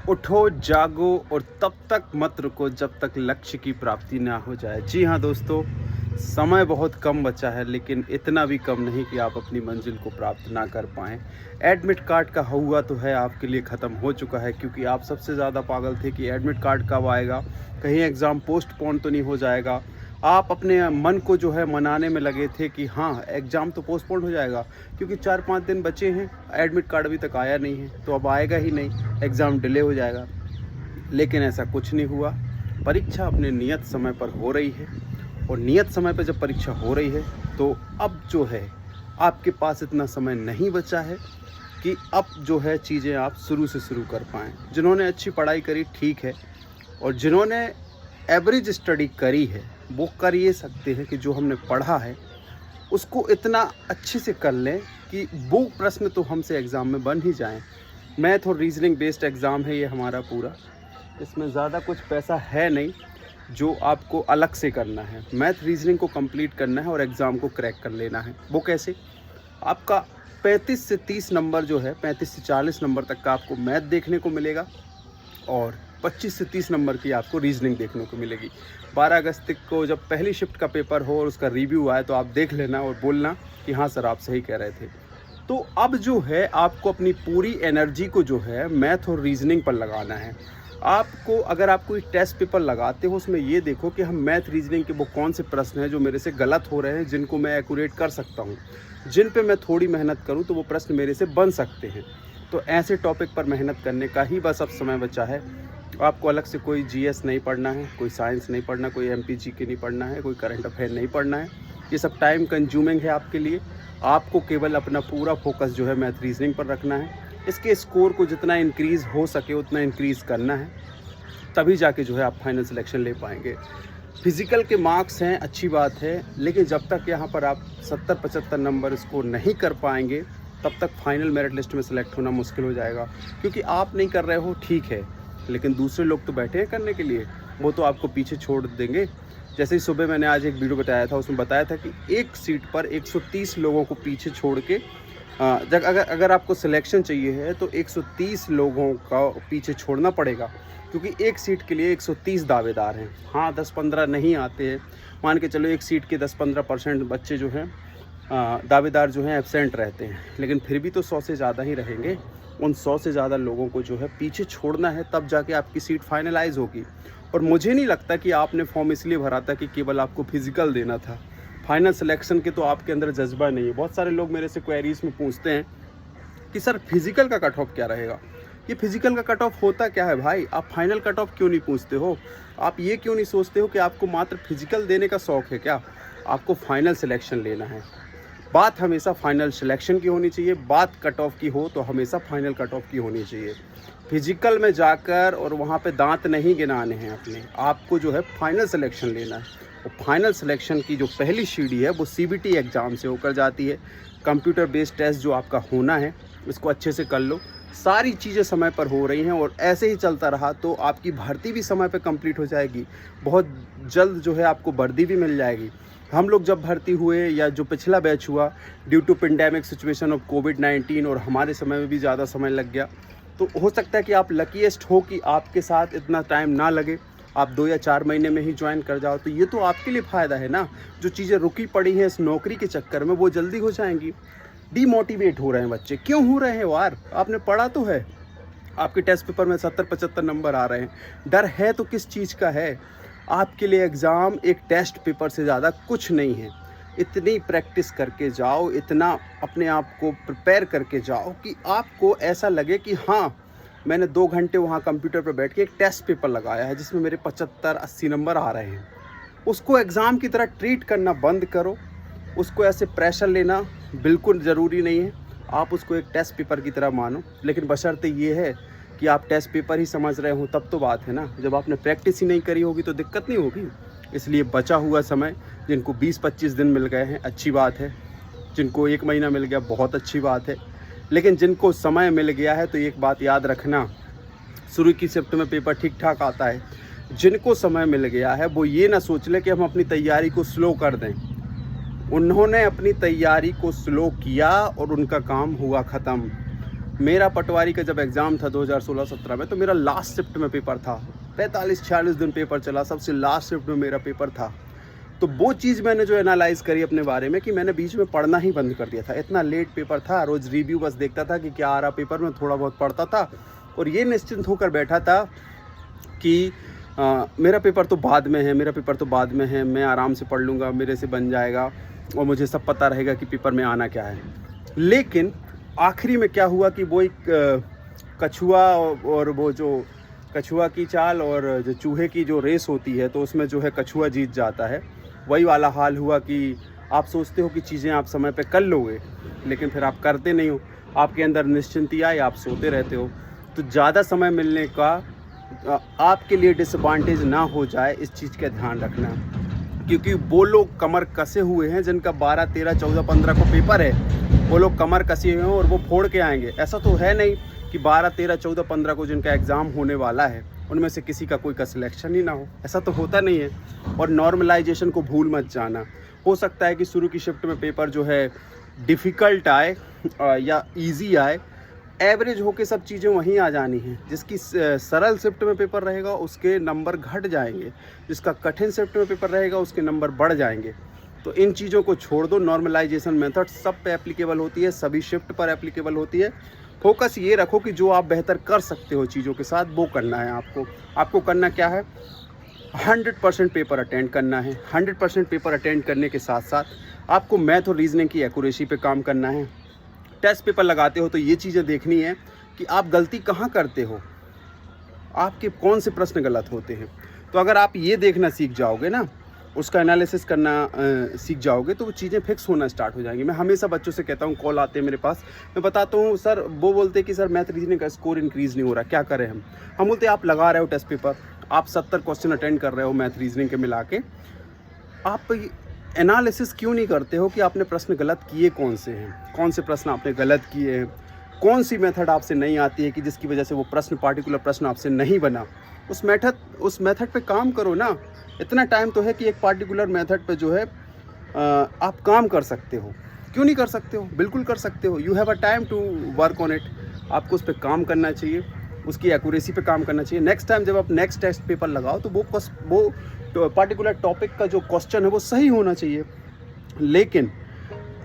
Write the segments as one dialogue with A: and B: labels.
A: उठो, जागो और तब तक मत रुको जब तक लक्ष्य की प्राप्ति ना हो जाए। जी हाँ दोस्तों, समय बहुत कम बचा है लेकिन इतना भी कम नहीं कि आप अपनी मंजिल को प्राप्त ना कर पाएँ। एडमिट कार्ड का हुआ तो है आपके लिए ख़त्म हो चुका है, क्योंकि आप सबसे ज़्यादा पागल थे कि एडमिट कार्ड कब आएगा, कहीं एग्ज़ाम पोस्टपोन तो नहीं हो जाएगा। आप अपने मन को जो है मनाने में लगे थे कि हाँ, एग्ज़ाम तो पोस्टपोन हो जाएगा, क्योंकि 4-5 दिन बचे हैं, एडमिट कार्ड अभी तक आया नहीं है, तो अब आएगा ही नहीं, एग्ज़ाम डिले हो जाएगा। लेकिन ऐसा कुछ नहीं हुआ। परीक्षा अपने नियत समय पर हो रही है, और नियत समय पर जब परीक्षा हो रही है तो अब जो है आपके पास इतना समय नहीं बचा है कि अब जो है चीज़ें आप शुरू से शुरू कर पाएँ। जिन्होंने अच्छी पढ़ाई करी ठीक है, और जिन्होंने एवरेज स्टडी करी है वो कर ये सकते हैं कि जो हमने पढ़ा है उसको इतना अच्छे से कर लें कि वो प्रश्न तो हमसे एग्ज़ाम में बन ही जाएं। मैथ और रीजनिंग बेस्ड एग्ज़ाम है ये हमारा पूरा, इसमें ज़्यादा कुछ पैसा है नहीं जो आपको अलग से करना है। मैथ रीजनिंग को कंप्लीट करना है और एग्ज़ाम को क्रैक कर लेना है। वो कैसे? आपका 35 से 30 नंबर जो है, 35 से 40 नंबर तक का आपको मैथ देखने को मिलेगा, और 25 से 30 नंबर की आपको रीजनिंग देखने को मिलेगी। 12 अगस्त को जब पहली शिफ्ट का पेपर हो और उसका रिव्यू आए तो आप देख लेना और बोलना कि हाँ सर, आप सही कह रहे थे। तो अब जो है आपको अपनी पूरी एनर्जी को जो है मैथ और रीजनिंग पर लगाना है। आपको अगर आप कोई टेस्ट पेपर लगाते हो उसमें ये देखो कि हम मैथ रीजनिंग के वो कौन से प्रश्न हैं जो मेरे से गलत हो रहे हैं, जिनको मैं एक्यूरेट कर सकता हूँ, जिन पे मैं थोड़ी मेहनत करूँ तो वो प्रश्न मेरे से बन सकते हैं। तो ऐसे टॉपिक पर मेहनत करने का ही बस अब समय बचा है। आपको अलग से कोई जीएस नहीं पढ़ना है, कोई साइंस नहीं पढ़ना, कोई एमपीजीके नहीं पढ़ना है, कोई करंट अफेयर नहीं पढ़ना है। ये सब टाइम कंज्यूमिंग है आपके लिए। आपको केवल अपना पूरा फोकस जो है मैथ रीजनिंग पर रखना है। इसके स्कोर को जितना इंक्रीज़ हो सके उतना इंक्रीज़ करना है, तभी जाके जो है आप फाइनल सिलेक्शन ले पाएंगे। फिज़िकल के मार्क्स हैं, अच्छी बात है, लेकिन जब तक यहाँ पर आप 70-75 नंबर स्कोर नहीं कर पाएंगे तब तक फाइनल मेरिट लिस्ट में सेलेक्ट होना मुश्किल हो जाएगा। क्योंकि आप नहीं कर रहे हो ठीक है, लेकिन दूसरे लोग तो बैठे हैं करने के लिए, वो तो आपको पीछे छोड़ देंगे। जैसे ही सुबह मैंने आज एक वीडियो बताया था, उसमें बताया था कि एक सीट पर 130 लोगों को पीछे छोड़ के अगर आपको सिलेक्शन चाहिए है तो 130 लोगों का पीछे छोड़ना पड़ेगा, क्योंकि एक सीट के लिए 130 दावेदार हैं। हाँ, 10-15 नहीं आते हैं, मान के चलो एक सीट के 10-15% बच्चे जो हैं दावेदार जो हैं एब्सेंट रहते हैं, लेकिन फिर भी तो 100 से ज़्यादा ही रहेंगे। उन 100 से ज़्यादा लोगों को जो है पीछे छोड़ना है, तब जाके आपकी सीट फाइनलाइज होगी। और मुझे नहीं लगता कि आपने फॉर्म इसलिए भरा था कि केवल आपको फिजिकल देना था। फाइनल सिलेक्शन के तो आपके अंदर जज्बा नहीं है। बहुत सारे लोग मेरे से क्वेरीज में पूछते हैं कि सर फिजिकल का कट ऑफ क्या रहेगा। ये फिजिकल का कट ऑफ होता क्या है भाई? आप फाइनल कट ऑफ क्यों नहीं पूछते हो? आप ये क्यों नहीं सोचते हो कि आपको मात्र फिजिकल देने का शौक है क्या? आपको फाइनल सिलेक्शन लेना है। बात हमेशा फाइनल सिलेक्शन की होनी चाहिए। बात कट ऑफ की हो तो हमेशा फाइनल कट ऑफ की होनी चाहिए। फिजिकल में जाकर और वहाँ पे दांत नहीं गिनाने हैं अपने, आपको जो है फाइनल सिलेक्शन लेना है। और फाइनल सिलेक्शन की जो पहली सीढ़ी है वो सीबीटी एग्ज़ाम से होकर जाती है। कंप्यूटर बेस्ड टेस्ट जो आपका होना है इसको अच्छे से कर लो। सारी चीज़ें समय पर हो रही हैं, और ऐसे ही चलता रहा तो आपकी भर्ती भी समय पर कंप्लीट हो जाएगी। बहुत जल्द जो है आपको वर्दी भी मिल जाएगी। हम लोग जब भर्ती हुए, या जो पिछला बैच हुआ, due to pandemic situation of कोविड-19 और हमारे समय में भी ज़्यादा समय लग गया, तो हो सकता है कि आप लकीएस्ट हो कि आपके साथ इतना टाइम ना लगे, आप 2 या 4 महीने में ही ज्वाइन कर जाओ। तो ये तो आपके लिए फ़ायदा है ना। जो चीज़ें रुकी पड़ी हैं इस नौकरी के चक्कर में वो जल्दी हो जाएंगी। डीमोटिवेट हो रहे हैं बच्चे, क्यों हो रहे हैं यार? आपने पढ़ा तो है, आपके टेस्ट पेपर में 70-75 नंबर आ रहे हैं, डर है तो किस चीज़ का है? आपके लिए एग्ज़ाम एक टेस्ट पेपर से ज़्यादा कुछ नहीं है। इतनी प्रैक्टिस करके जाओ, इतना अपने आप को प्रिपेयर करके जाओ कि आपको ऐसा लगे कि हाँ, मैंने 2 घंटे वहाँ कंप्यूटर पर बैठ के एक टेस्ट पेपर लगाया है जिसमें मेरे 75-80 नंबर आ रहे हैं। उसको एग्ज़ाम की तरह ट्रीट करना बंद करो। उसको ऐसे प्रेशर लेना बिल्कुल ज़रूरी नहीं है। आप उसको एक टेस्ट पेपर की तरह मानो, लेकिन बशर्ते ये है कि आप टेस्ट पेपर ही समझ रहे हो, तब तो बात है ना। जब आपने प्रैक्टिस ही नहीं करी होगी तो दिक्कत नहीं होगी। इसलिए बचा हुआ समय, जिनको 20-25 दिन मिल गए हैं अच्छी बात है, जिनको 1 महीना मिल गया बहुत अच्छी बात है, लेकिन जिनको समय मिल गया है तो एक बात याद रखना, शुरू की शिफ्ट में पेपर ठीक ठाक आता है। जिनको समय मिल गया है वो ये ना सोच ले कि हम अपनी तैयारी को स्लो कर दें। उन्होंने अपनी तैयारी को स्लो किया और उनका काम हुआ ख़त्म। मेरा पटवारी का जब एग्ज़ाम था 2016-17 में, तो मेरा लास्ट शिफ्ट में पेपर था, 45-46 दिन पेपर चला, सबसे लास्ट शिफ्ट में मेरा पेपर था। तो वो चीज़ मैंने जो एनालाइज़ करी अपने बारे में कि मैंने बीच में पढ़ना ही बंद कर दिया था। इतना लेट पेपर था, रोज़ रिव्यू बस देखता था कि क्या आ रहा पेपर में, थोड़ा बहुत पढ़ता था और ये निश्चिंत होकर बैठा था कि मेरा पेपर तो बाद में है, मेरा पेपर तो बाद में है, मैं आराम से पढ़ लूँगा, मेरे से बन जाएगा और मुझे सब पता रहेगा कि पेपर में आना क्या है। लेकिन आखिरी में क्या हुआ कि वो एक कछुआ और वो जो कछुआ की चाल और जो चूहे की जो रेस होती है, तो उसमें जो है कछुआ जीत जाता है। वही वाला हाल हुआ कि आप सोचते हो कि चीज़ें आप समय पे कर लोगे, लेकिन फिर आप करते नहीं हो, आपके अंदर निश्चिंती आई, आप सोते रहते हो। तो ज़्यादा समय मिलने का आपके लिए डिसएडवांटेज ना हो जाए, इस चीज़ का ध्यान रखना, क्योंकि वो लोग कमर कसे हुए हैं जिनका 12, 13, 14, 15 को पेपर है, वो लोग कमर कसे हुए हैं और वो फोड़ के आएंगे। ऐसा तो है नहीं कि 12, 13, 14, 15 को जिनका एग्ज़ाम होने वाला है उनमें से किसी का कोई का सिलेक्शन ही ना हो, ऐसा तो होता नहीं है। और नॉर्मलाइजेशन को भूल मत जाना। हो सकता है कि शुरू की शिफ्ट में पेपर जो है डिफ़िकल्ट आए या इजी आए, एवरेज होके सब चीज़ें वहीं आ जानी हैं। जिसकी सरल शिफ्ट में पेपर रहेगा उसके नंबर घट जाएंगे, जिसका कठिन शिफ्ट में पेपर रहेगा उसके नंबर बढ़ जाएंगे। तो इन चीज़ों को छोड़ दो। नॉर्मलाइजेशन मेथड सब पे एप्लीकेबल होती है, सभी शिफ्ट पर एप्लीकेबल होती है। फोकस ये रखो कि जो आप बेहतर कर सकते हो चीज़ों के साथ वो करना है आपको करना क्या है, 100% पेपर अटेंड करना है। 100% पेपर अटेंड करने के साथ साथ आपको मैथ और रीजनिंग की एक्यूरेसी पे काम करना है। टेस्ट पेपर लगाते हो तो ये चीज़ें देखनी है कि आप गलती कहाँ करते हो, आपके कौन से प्रश्न गलत होते हैं। तो अगर आप ये देखना सीख जाओगे ना, उसका एनालिसिस करना सीख जाओगे, तो वो चीज़ें फिक्स होना स्टार्ट हो जाएंगी। मैं हमेशा बच्चों से कहता हूँ, कॉल आते हैं मेरे पास, मैं बताता हूँ सर, वो बोलते हैं कि सर मैथ रीजनिंग का स्कोर इंक्रीज़ नहीं हो रहा, क्या करें हम बोलते हैं आप लगा रहे हो टेस्ट पेपर, आप 70 क्वेश्चन अटेंड कर रहे हो मैथ रीजनिंग के मिला के, आप एनालिसिस क्यों नहीं करते हो कि आपने प्रश्न गलत किए कौन से हैं, कौन से प्रश्न आपने गलत किए हैं, कौन सी मेथड आपसे नहीं आती है कि जिसकी वजह से वो पार्टिकुलर प्रश्न आपसे नहीं बना। उस मेथड पे काम करो ना। इतना टाइम तो है कि एक पार्टिकुलर मेथड पे जो है आप काम कर सकते हो। क्यों नहीं कर सकते हो, बिल्कुल कर सकते हो। You have a time to work on it. आपको उस पर काम करना चाहिए, उसकी एक्यूरेसी पे काम करना चाहिए। नेक्स्ट टाइम जब आप नेक्स्ट टेस्ट पेपर लगाओ तो वो पार्टिकुलर टॉपिक का जो क्वेश्चन है वो सही होना चाहिए। लेकिन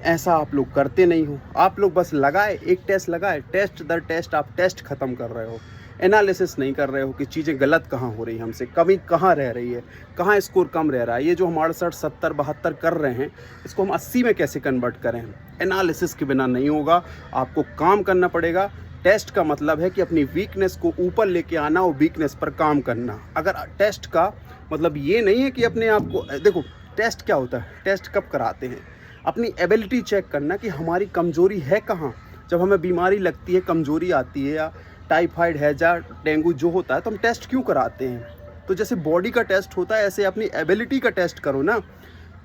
A: ऐसा आप लोग करते नहीं हो। आप लोग बस लगाए, एक टेस्ट लगाए, टेस्ट दर टेस्ट आप टेस्ट ख़त्म कर रहे हो। एनालिसिस नहीं कर रहे हो कि चीज़ें गलत कहाँ हो रही है, हमसे कमी कहाँ रह रही है, कहाँ स्कोर कम रह रहा है। ये जो हम 68, 70, 72 कर रहे हैं, इसको हम 80 में कैसे कन्वर्ट करें। एनालिसिस के बिना नहीं होगा, आपको काम करना पड़ेगा। टेस्ट का मतलब है कि अपनी वीकनेस को ऊपर लेके आना और वीकनेस पर काम करना। अगर टेस्ट का मतलब ये नहीं है कि अपने आप को, देखो टेस्ट क्या होता है, टेस्ट कब कराते हैं, अपनी एबिलिटी चेक करना कि हमारी कमज़ोरी है कहाँ। जब हमें बीमारी लगती है, कमज़ोरी आती है, या टाइफाइड है या डेंगू जो होता है, तो हम टेस्ट क्यों कराते हैं। तो जैसे बॉडी का टेस्ट होता है, ऐसे अपनी एबिलिटी का टेस्ट करो ना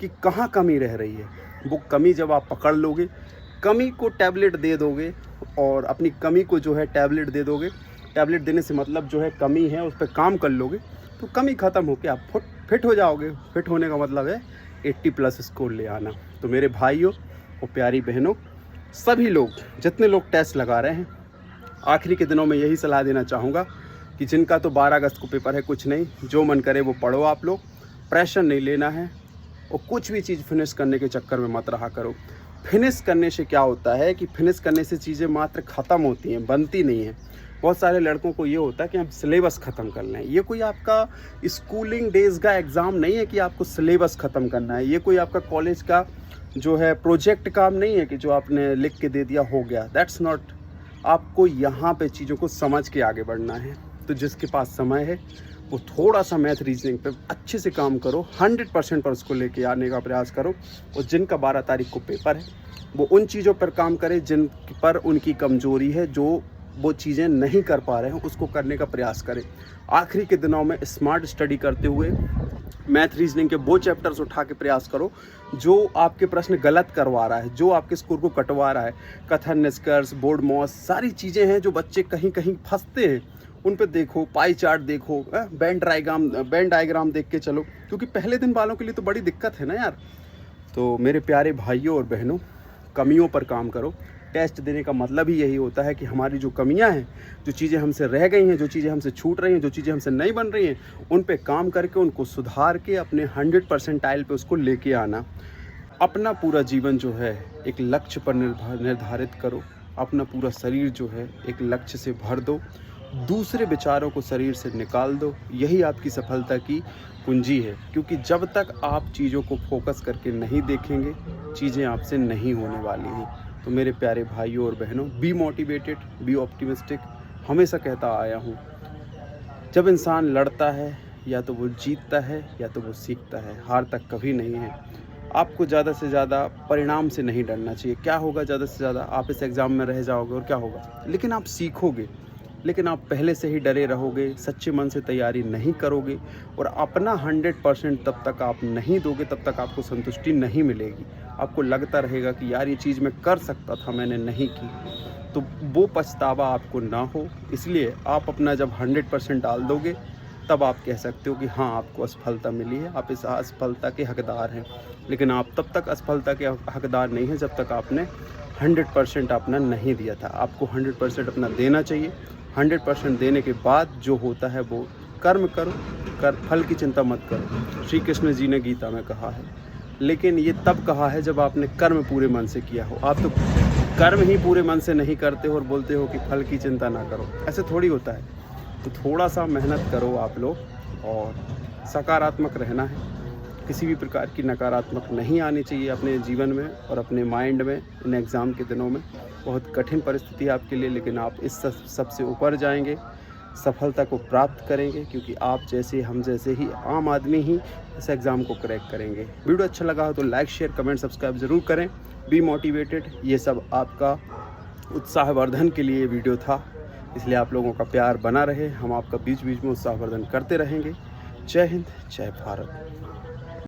A: कि कहाँ कमी रह रही है। वो कमी जब आप पकड़ लोगे, कमी को टैबलेट दे दोगे और अपनी कमी को जो है टैबलेट दे दोगे, टैबलेट देने से मतलब जो है कमी है उस पर काम कर लोगे, तो कमी ख़त्म होकर आप फिट हो जाओगे। फिट होने का मतलब है 80+ स्कोर ले आना। तो मेरे भाइयों और प्यारी बहनों, सभी लोग जितने लोग टेस्ट लगा रहे हैं, आखिरी के दिनों में यही सलाह देना चाहूँगा कि जिनका तो 12 अगस्त को पेपर है, कुछ नहीं, जो मन करे वो पढ़ो। आप लोग प्रेशर नहीं लेना है और कुछ भी चीज़ फिनिश करने के चक्कर में मत रहा करो। फिनिश करने से क्या होता है कि फिनिश करने से चीज़ें मात्र ख़त्म होती हैं, बनती नहीं हैं। बहुत सारे लड़कों को ये होता है कि हम सिलेबस ख़त्म कर लें। ये कोई आपका स्कूलिंग डेज़ का एग्ज़ाम नहीं है कि आपको सिलेबस ख़त्म करना है। ये कोई आपका कॉलेज का जो है प्रोजेक्ट काम नहीं है कि जो आपने लिख के दे दिया हो गया। That's not. आपको यहाँ पे चीज़ों को समझ के आगे बढ़ना है। तो जिसके पास समय है वो थोड़ा सा मैथ रीजनिंग पे अच्छे से काम करो, 100% पर उसको लेके आने का प्रयास करो। और जिनका 12 तारीख को पेपर है वो उन चीज़ों पर काम करें जिन पर उनकी कमज़ोरी है, जो वो चीज़ें नहीं कर पा रहे हैं उसको करने का प्रयास करें। आखिरी के दिनों में स्मार्ट स्टडी करते हुए मैथ रीजनिंग के वो चैप्टर्स उठा के प्रयास करो जो आपके प्रश्न गलत करवा रहा है, जो आपके स्कोर को कटवा रहा है। कथन, निष्कर्ष, बोर्ड मॉस, सारी चीज़ें हैं जो बच्चे कहीं कहीं फंसते हैं, उन पे देखो, पाई चार्ट देखो, बैंड डायग्राम देख के चलो, क्योंकि पहले दिन वालों के लिए तो बड़ी दिक्कत है ना यार। तो मेरे प्यारे भाइयों और बहनों, कमियों पर काम करो, टेस्ट देने का मतलब ही यही होता है कि हमारी जो कमियां हैं, जो चीज़ें हमसे रह गई हैं, जो चीज़ें हमसे छूट रही हैं, जो चीज़ें हमसे नहीं बन रही हैं, उन पे काम करके उनको सुधार के अपने 100% पे उसको लेके आना। अपना पूरा जीवन जो है एक लक्ष्य पर निर्धारित करो। अपना पूरा शरीर जो है एक लक्ष्य से भर दो। दूसरे विचारों को शरीर से निकाल दो। यही आपकी सफलता की कुंजी है, क्योंकि जब तक आप चीज़ों को फोकस करके नहीं देखेंगे, चीज़ें आपसे नहीं होने वाली हैं। तो मेरे प्यारे भाइयों और बहनों, बी मोटिवेटेड, बी ऑप्टिमिस्टिक। हमेशा कहता आया हूँ, जब इंसान लड़ता है या तो वो जीतता है या तो वो सीखता है, हार तक कभी नहीं है। आपको ज़्यादा से ज़्यादा परिणाम से नहीं डरना चाहिए। क्या होगा ज़्यादा से ज़्यादा, आप इस एग्ज़ाम में रह जाओगे और क्या होगा, लेकिन आप सीखोगे। लेकिन आप पहले से ही डरे रहोगे, सच्चे मन से तैयारी नहीं करोगे और अपना 100% तब तक आप नहीं दोगे, तब तक आपको संतुष्टि नहीं मिलेगी। आपको लगता रहेगा कि यार ये चीज़ मैं कर सकता था, मैंने नहीं की। तो वो पछतावा आपको ना हो, इसलिए आप अपना जब 100% डाल दोगे, तब आप कह सकते हो कि हाँ, आपको असफलता मिली है, आप इस असफलता के हकदार हैं। लेकिन आप तब तक असफलता के हकदार नहीं हैं जब तक आपने 100% अपना नहीं दिया था। आपको 100% अपना देना चाहिए। 100% देने के बाद जो होता है वो कर्म करो, फल की चिंता मत करो। श्री कृष्ण जी ने गीता में कहा है, लेकिन ये तब कहा है जब आपने कर्म पूरे मन से किया हो। आप तो कर्म ही पूरे मन से नहीं करते हो और बोलते हो कि फल की चिंता ना करो। ऐसे थोड़ी होता है। तो थोड़ा सा मेहनत करो आप लोग, और सकारात्मक रहना है। किसी भी प्रकार की नकारात्मक नहीं आनी चाहिए अपने जीवन में और अपने माइंड में। इन एग्ज़ाम के दिनों में बहुत कठिन परिस्थिति है आपके लिए, लेकिन आप इस सबसे ऊपर जाएंगे, सफलता को प्राप्त करेंगे, क्योंकि आप जैसे, हम जैसे ही आम आदमी ही इस एग्ज़ाम को क्रैक करेंगे। वीडियो अच्छा लगा हो तो लाइक, शेयर, कमेंट, सब्सक्राइब ज़रूर करें। बी मोटिवेटेड, ये सब आपका उत्साहवर्धन के लिए वीडियो था, इसलिए आप लोगों का प्यार बना रहे। हम आपका बीच बीच में उत्साहवर्धन करते रहेंगे। जय हिंद, जय भारत।